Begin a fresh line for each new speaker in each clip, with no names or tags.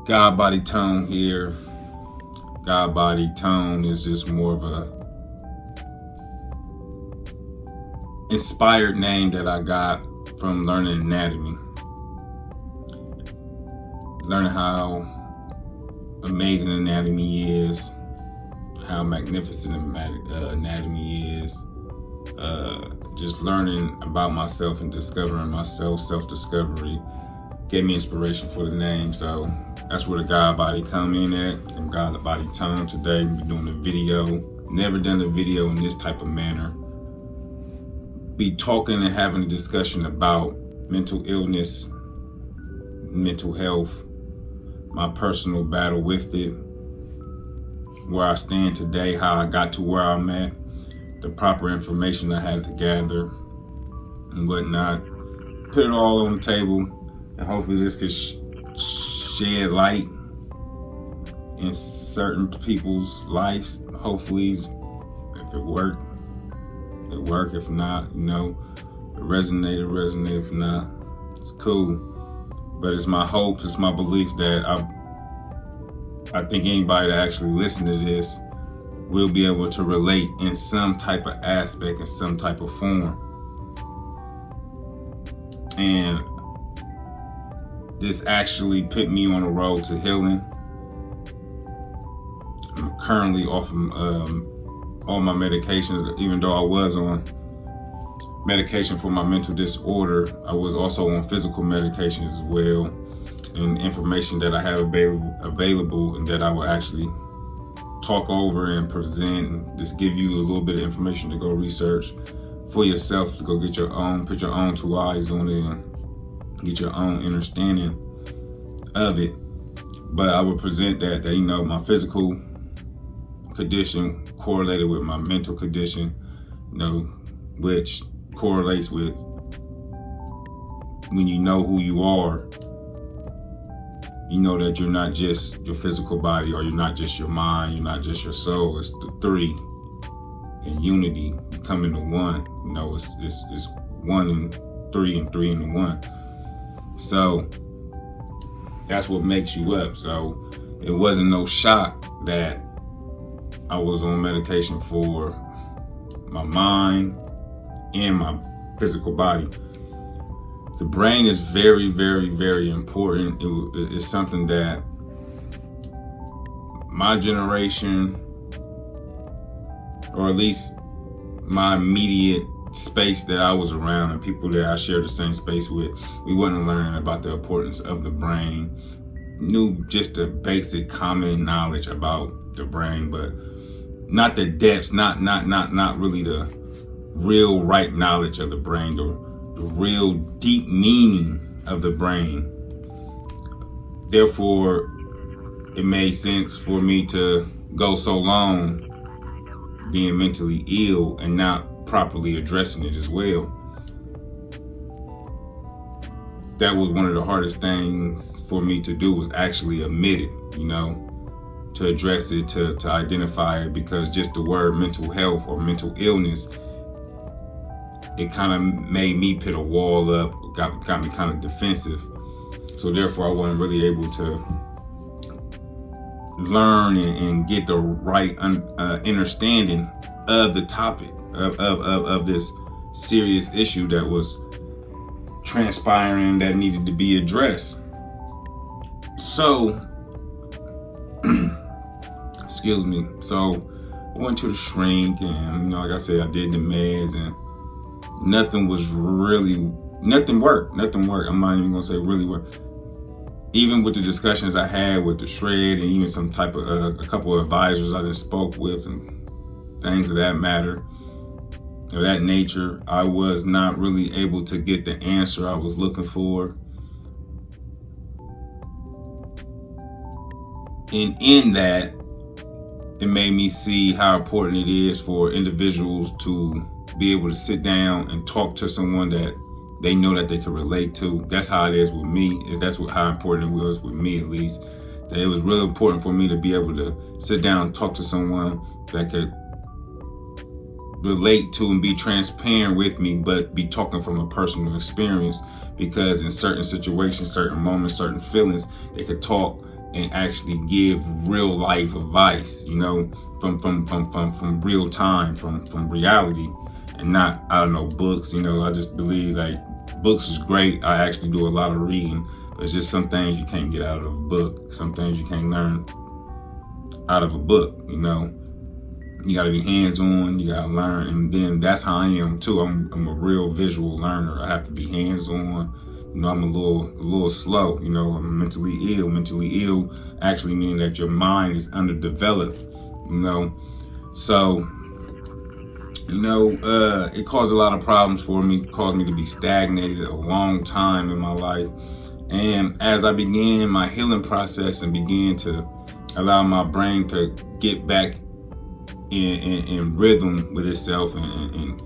God Body Tone here. God Body Tone is just more of a inspired name that I got from learning anatomy. Learning how amazing anatomy is, how magnificent anatomy is. Just learning about myself and discovering myself, self-discovery, gave me inspiration for the name. So that's where the God Body come in at. And God Body Tone today. We're doing a video. Never done a video in this type of manner. Be talking and having a discussion about mental illness, mental health, my personal battle with it, where I stand today, how I got to where I'm at, the proper information I had to gather and whatnot. Put it all on the table, and hopefully this could shed light in certain people's lives. Hopefully, if it worked, it worked. If not, it resonated. If not, it's cool. But it's my hopes, it's my belief that I think anybody that actually listen to this will be able to relate in some type of aspect, in some type of form. And this actually put me on a road to healing. I'm currently off all my medications. Even though I was on medication for my mental disorder, I was also on physical medications as well, and information that I have available and that I will actually talk over and present, and just give you a little bit of information to go research for yourself, to go get your own, put your own two eyes on it and get your own understanding of it. But I would present that my physical condition correlated with my mental condition, which correlates with when you know who you are, you know that you're not just your physical body, or you're not just your mind, you're not just your soul. It's the three in unity, becoming the one. It's one and three in the one. So that's what makes you up. So it wasn't no shock that I was on medication for my mind and my physical body. The brain is very, very, very important. It's something that my generation, or at least my immediate space that I was around and people that I shared the same space with, we wasn't learning about the importance of the brain. Knew just the basic common knowledge about the brain, but not the depths, not really the real right knowledge of the brain, the real deep meaning of the brain. Therefore, it made sense for me to go so long being mentally ill and not properly addressing it as well. That was one of the hardest things for me to do, was actually admit it, to address it, to identify it, because just the word mental health or mental illness, it kind of made me put a wall up, got me kind of defensive. So therefore I wasn't really able to learn and get the right understanding of the topic of this serious issue that was transpiring, that needed to be addressed. So, excuse me. So I went to the shrink, and like I said, I did the meds, and nothing worked. I'm not even gonna say really worked. Even with the discussions I had with the shred, and even some type of a couple of advisors I just spoke with and things of that matter, of that nature. I was not really able to get the answer I was looking for. And in that, it made me see how important it is for individuals to be able to sit down and talk to someone that they know that they can relate to. That's how it is with me. That's how important it was with me, at least. That it was really important for me to be able to sit down and talk to someone that could relate to and be transparent with me, but be talking from a personal experience. Because in certain situations, certain moments, certain feelings, they could talk and actually give real life advice, you know, from real time, from reality, and not, I don't know, books. You know, I just believe like books is great. I actually do a lot of reading, but it's just some things you can't get out of a book. Some things you can't learn out of a book, you know. You gotta be hands-on, you gotta learn, and then that's how I am too. I'm a real visual learner. I have to be hands-on. You know, I'm a little slow. You know, I'm mentally ill. Mentally ill actually meaning that your mind is underdeveloped. You know, so you know, it caused a lot of problems for me. It caused me to be stagnated a long time in my life. And as I began my healing process and began to allow my brain to get back in rhythm with itself and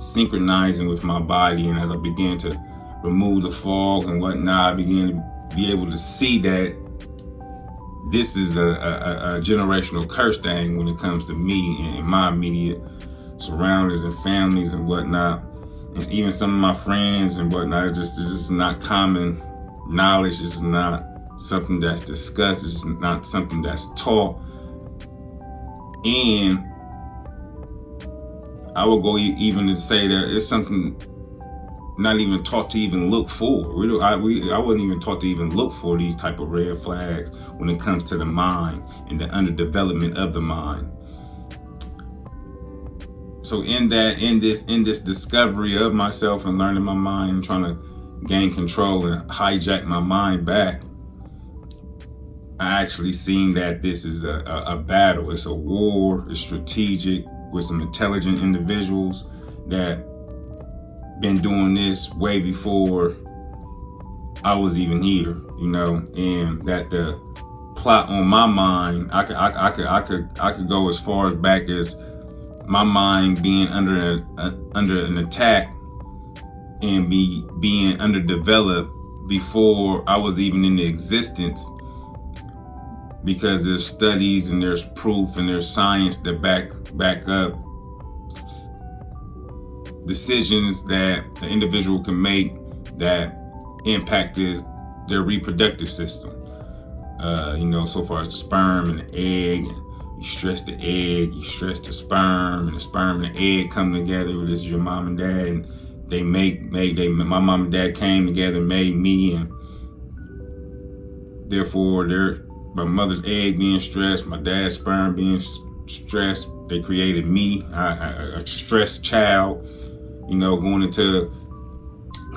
synchronizing with my body, and as I began to remove the fog and whatnot, I began to be able to see that this is a generational curse thing when it comes to me and my immediate surroundings and families and whatnot. It's even some of my friends and whatnot. It's just not common knowledge. It's not something that's discussed. It's not something that's taught. And I would go even to say that it's something not even taught to even look for. I wasn't even taught to even look for these type of red flags when it comes to the mind and the underdevelopment of the mind. So in this discovery of myself and learning my mind and trying to gain control and hijack my mind back, I actually seen that this is a battle. It's a war. It's strategic with some intelligent individuals that been doing this way before I was even here, you know, and that the plot on my mind, I could go as far as back as my mind being under an attack and being underdeveloped before I was even in existence, because there's studies and there's proof and there's science that back up decisions that an individual can make that impact their reproductive system. You know, so far as the sperm and the egg, and you stress the egg, you stress the sperm, and the sperm and the egg come together. This is your mom and dad, and they my mom and dad came together and made me, and therefore my mother's egg being stressed, my dad's sperm being stressed, they created me, a stressed child. You know,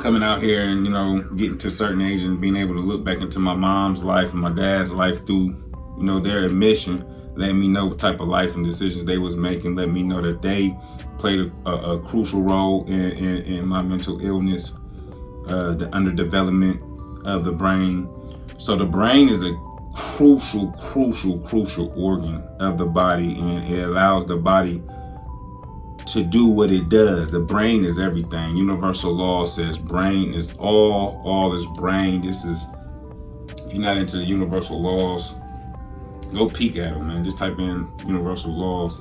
coming out here and, you know, getting to a certain age and being able to look back into my mom's life and my dad's life through, you know, their admission, letting me know what type of life and decisions they was making, let me know that they played a crucial role in my mental illness, the underdevelopment of the brain. So the brain is a crucial organ of the body, and it allows the body to do what it does. The brain is everything. Universal law says brain is all is brain. This is, if you're not into the universal laws, go peek at them, man. Just type in universal laws.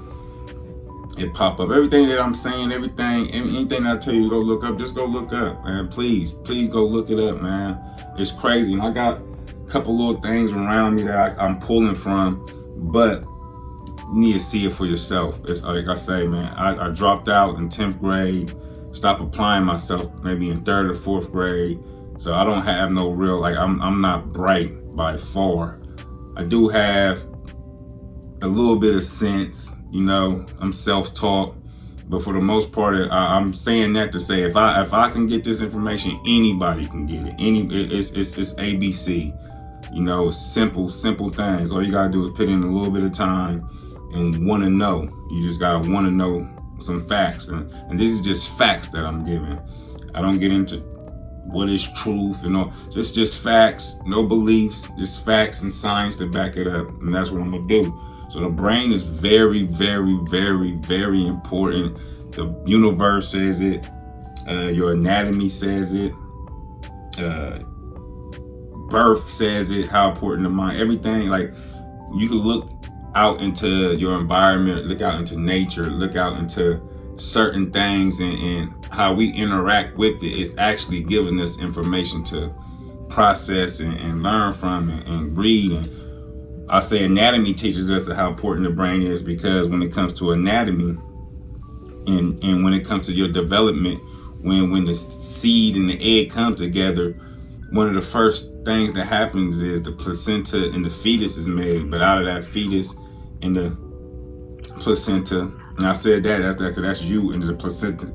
It pop up. Everything that I'm saying, anything I tell you to go look up, just go look up, man. Please go look it up, man. It's crazy. And I got a couple little things around me that I'm pulling from, but you need to see it for yourself. It's like I say, man, I dropped out in 10th grade, stopped applying myself maybe in 3rd or 4th grade. So I don't have no real, like, I'm not bright by far. I do have a little bit of sense, you know, I'm self-taught, but for the most part, I'm saying that to say, if I can get this information, anybody can get it. It's ABC, you know, simple things. All you gotta do is put in a little bit of time and want to know. You just gotta want to know some facts, and this is just facts that I'm giving. I don't get into what is truth and all, just facts, no beliefs, just facts and science to back it up, and that's what I'm gonna do. So the brain is very, very, very, very important. The universe says it, your anatomy says it, birth says it, how important the mind, everything. Like, you can look out into your environment, look out into nature, look out into certain things, and how we interact with it is actually giving us information to process and learn from and read. And I say anatomy teaches us how important the brain is, because when it comes to anatomy and when it comes to your development, when the seed and the egg come together, one of the first things that happens is the placenta and the fetus is made. But out of that fetus and the placenta, and I said that's you and the placenta.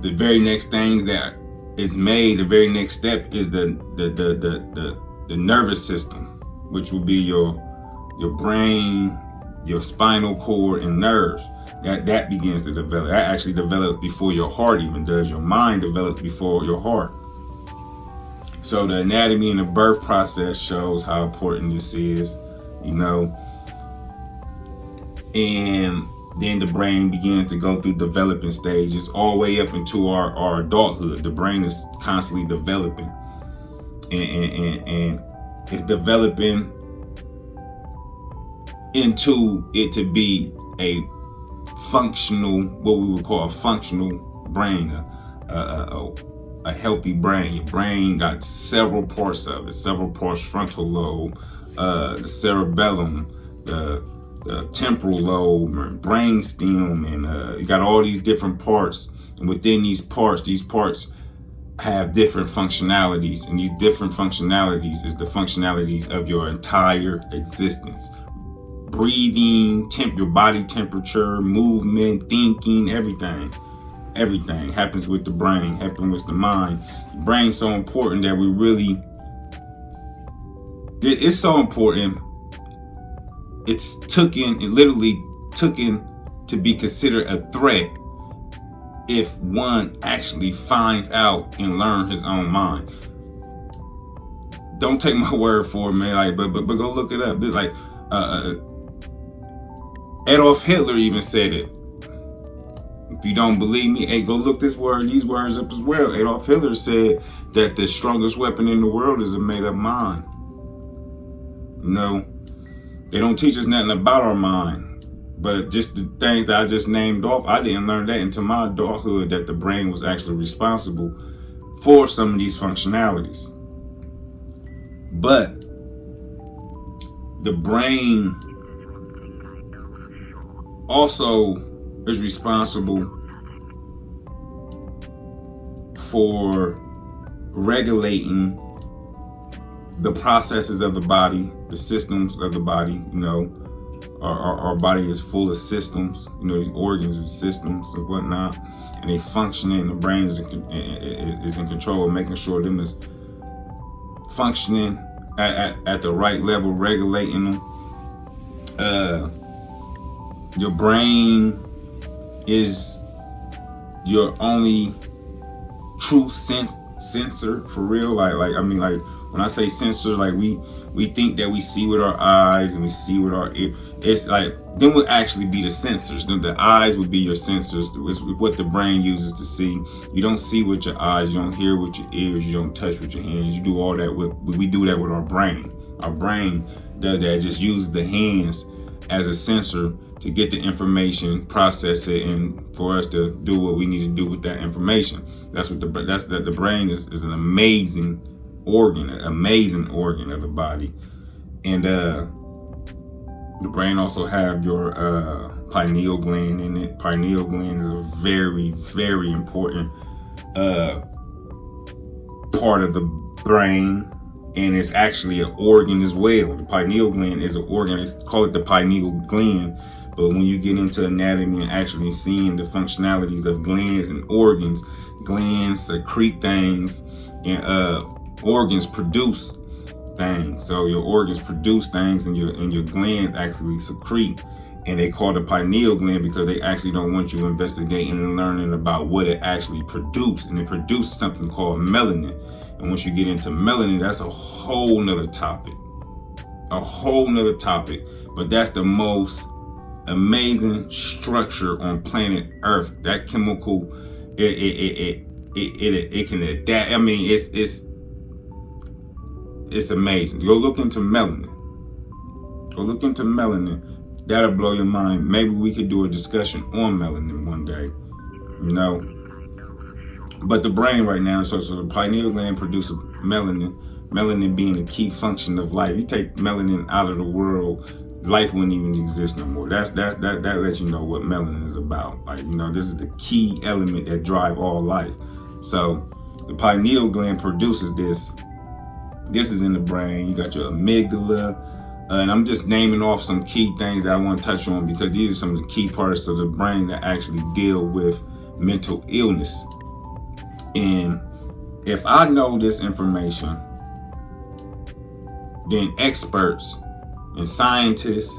The very next things that is made, the very next step is the nervous system, which will be your brain, your spinal cord, and nerves. That begins to develop. That actually develops before your heart even does. Your mind develops before your heart. So the anatomy and the birth process shows how important this is, you know. And then the brain begins to go through developing stages all the way up into our adulthood. The brain is constantly developing, and it's developing into it to be a functional, what we would call a functional brain, a healthy brain. Your brain got several parts of it, several parts: frontal lobe, the cerebellum, the temporal lobe, brain stem, and you got all these different parts. And within these parts have different functionalities, and these different functionalities is the functionalities of your entire existence. Breathing, your body temperature, movement, thinking, everything happens with the brain, happens with the mind. The brain's so important that it's so important. It literally took in to be considered a threat if one actually finds out and learn his own mind. Don't take my word for it, man. Like, but go look it up. Like, Adolf Hitler even said it. If you don't believe me, hey, go look these words up as well. Adolf Hitler said that the strongest weapon in the world is a made-up mind. No, they don't teach us nothing about our mind, but just the things that I just named off, I didn't learn that until my adulthood, that the brain was actually responsible for some of these functionalities. But the brain also is responsible for regulating the processes of the body, the systems of the body. You know, our body is full of systems, you know, these organs and systems and whatnot, and they functioning. The brain is in control of making sure them is functioning at the right level, regulating them. Your brain is your only true sensor for real. Like when I say sensor, like we think that we see with our eyes and we see with our ear. It's like them would actually be the sensors. The eyes would be your sensors. It's what the brain uses to see. You don't see with your eyes. You don't hear with your ears. You don't touch with your hands. You do all that we do that with our brain. Our brain does that. It just uses the hands as a sensor to get the information, process it, and for us to do what we need to do with that information. The brain is an amazing organ of the body. And the brain also have your pineal gland in it. Pineal gland is a very, very important part of the brain, and it's actually an organ as well. The pineal gland is an organ. They call it the pineal gland. But when you get into anatomy and actually seeing the functionalities of glands and organs, glands secrete things, and organs produce things. So your organs produce things, and your glands actually secrete And they call it the pineal gland because they actually don't want you investigating and learning about what it actually produces. And it produces something called melanin. And once you get into melanin, that's a whole nother topic. A whole nother topic. But that's the most amazing structure on planet Earth. That chemical, it can adapt. I mean, it's amazing. Go look into melanin. Go look into melanin. That'll blow your mind. Maybe we could do a discussion on melanin one day, you know. But the brain right now, so the pineal gland produces melanin. Melanin being a key function of life. You take melanin out of the world, life wouldn't even exist no more. That lets you know what melanin is about. Like, you know, this is the key element that drive all life. So the pineal gland produces this. This is in the brain. You got your amygdala. And I'm just naming off some key things that I want to touch on because these are some of the key parts of the brain that actually deal with mental illness. And if I know this information, then experts and scientists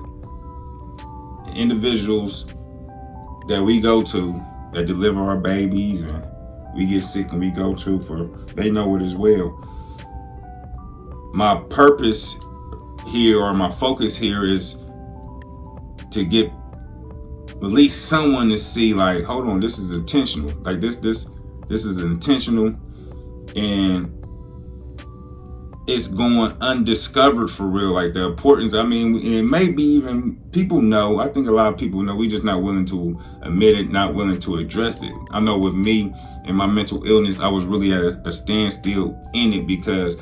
and individuals that we go to that deliver our babies and we get sick and we go to, they know it as well. My purpose here, or my focus here, is to get at least someone to see, like, hold on, this is intentional. Like this is intentional, and it's going undiscovered for real. Like the importance. I mean, it may be even people know. I think a lot of people know. We just not willing to admit it, not willing to address it. I know with me and my mental illness, I was really at a standstill in it because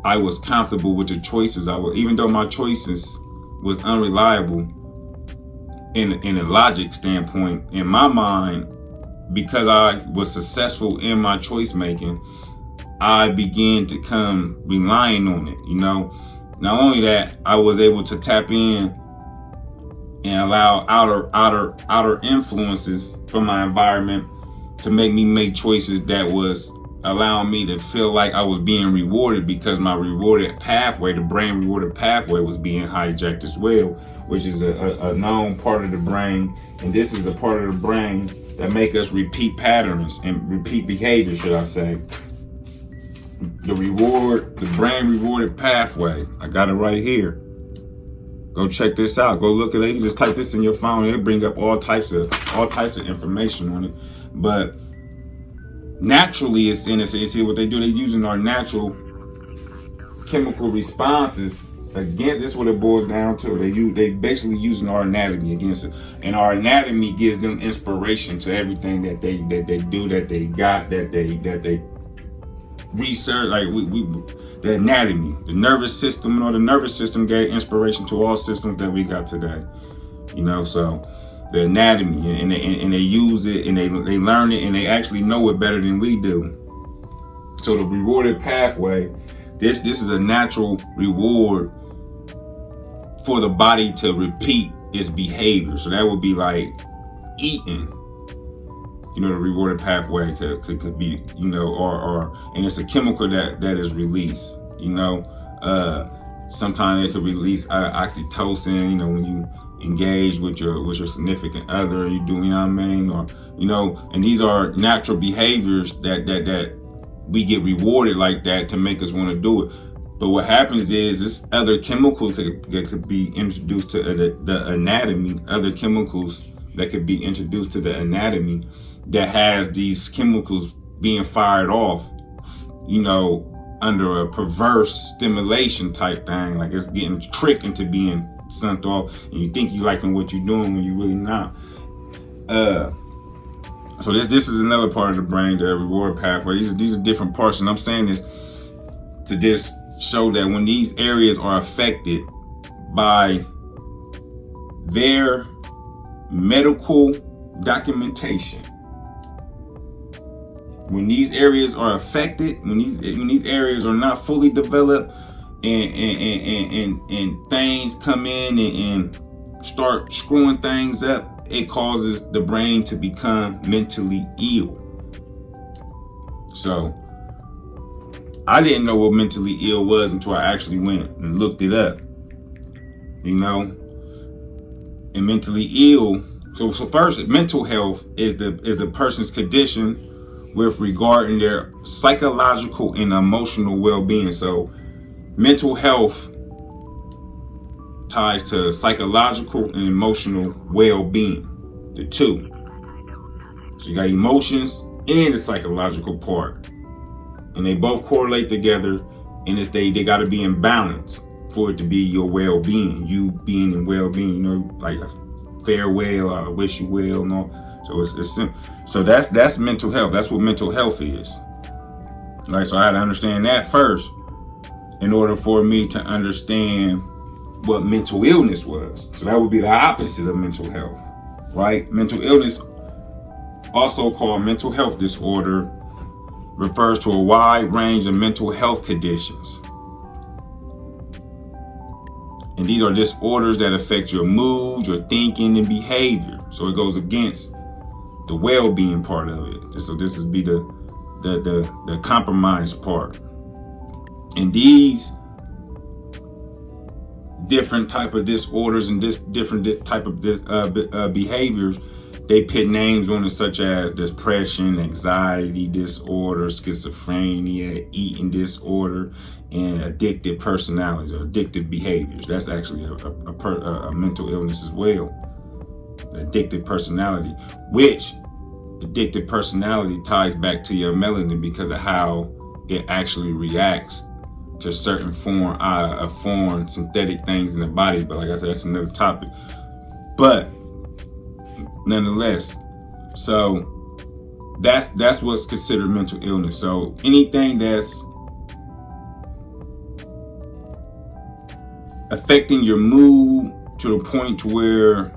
I was comfortable with the choices even though my choices was unreliable in a logic standpoint, in my mind, because I was successful in my choice making, I began to come relying on it, you know. Not only that, I was able to tap in and allow outer influences from my environment to make me make choices that was allowing me to feel like I was being rewarded, because my rewarded pathway, the brain rewarded pathway, was being hijacked as well, which is a known part of the brain. And this is the part of the brain that make us repeat patterns and repeat behavior, should I say. The brain rewarded pathway. I got it right here. Go check this out. Go look at it. You can just type this in your phone and it'll bring up all types of information on it. But naturally, it's in it. So you see what they do? They're using our natural chemical responses against. That's what it boils down to. They basically using our anatomy against it, and our anatomy gives them inspiration to everything that they do, that they got, that they research. Like the anatomy, the nervous system, the nervous system gave inspiration to all systems that we got today. You know, so the anatomy, and they use it, and they learn it, and they actually know it better than we do. So the rewarded pathway, this is a natural reward for the body to repeat its behavior. So that would be like eating. You know, the rewarded pathway could be, you know, or and it's a chemical that is released. You know, sometimes it could release oxytocin. You know, when you engage with your significant other, you do, you know what I mean, or, you know, and these are natural behaviors that we get rewarded like that to make us want to do it. But what happens is this other chemicals that could be introduced to the anatomy, other chemicals that could be introduced to the anatomy that have these chemicals being fired off, you know, under a perverse stimulation type thing. Like it's getting tricked into being sent off, and you think you liking what you're doing when you really not. So this is another part of the brain, the reward pathway. These are different parts, and I'm saying this to just show that when these areas are affected by their medical documentation, when these areas are affected, when these areas are not fully developed, and things come in and start screwing things up, it causes the brain to become mentally ill. So I didn't know what mentally ill was until I actually went and looked it up. You know, And mentally ill. So first, mental health is the person's condition with regarding their psychological and emotional well-being. So mental health ties to psychological and emotional well-being, the two. So you got emotions and the psychological part, and they both correlate together, and it's they got to be in balance for it to be your well-being, you being in well-being, you know, like a farewell, I wish you well, no. So it's simple. So that's mental health. That's what mental health is. Right. So I had to understand that first in order for me to understand what mental illness was. So that would be the opposite of mental health. Right? Mental illness, also called mental health disorder, refers to a wide range of mental health conditions. And these are disorders that affect your mood, your thinking, and behavior. So it goes against the well-being part of it. So this would be the compromised part. And these different type of disorders and different type of behaviors, they put names on it such as depression, anxiety disorder, schizophrenia, eating disorder, and addictive personalities or addictive behaviors. That's actually a mental illness as well. Addictive personality, which addictive personality ties back to your melanin because of how it actually reacts to certain foreign synthetic things in the body. But like I said, that's another topic. But nonetheless, so that's what's considered mental illness. So anything that's affecting your mood to the point to where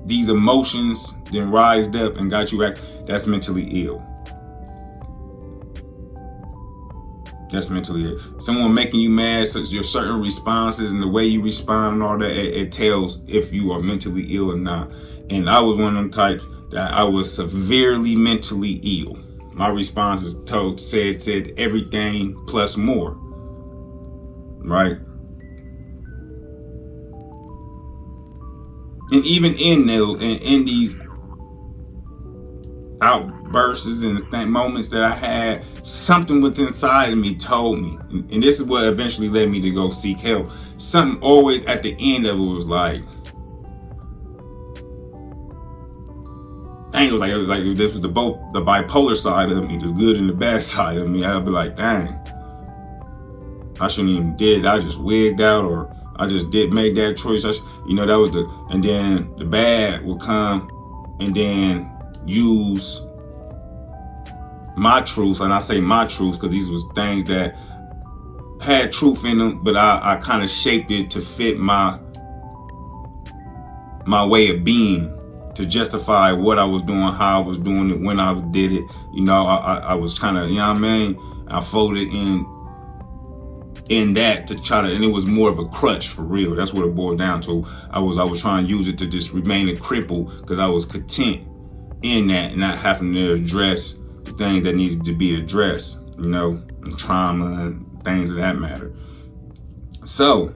these emotions then rised up and got you back, that's mentally ill. That's mentally ill. Someone making you mad, such your certain responses and the way you respond and all that, it tells if you are mentally ill or not. And I was one of them types that I was severely mentally ill. My responses said everything plus more. Right? And even in these outbursts and moments that I had, something within inside of me told me, and this is what eventually led me to go seek help. Something always at the end of it was like, dang, it was like this was the bipolar side of me, the good and the bad side of me. I'd be like, dang, I shouldn't even did it. I just wigged out, or I just did make that choice. That was and then the bad will come and then use my truth. And I say my truth because these was things that had truth in them, but I kind of shaped it to fit my way of being, to justify what I was doing, how I was doing it, when I did it. I was kind of, what I mean? I folded in that to try to, and it was more of a crutch for real. That's what it boiled down to. I was trying to use it to just remain a cripple because I was content in that, not having to address the things that needed to be addressed, and trauma and things of that matter. So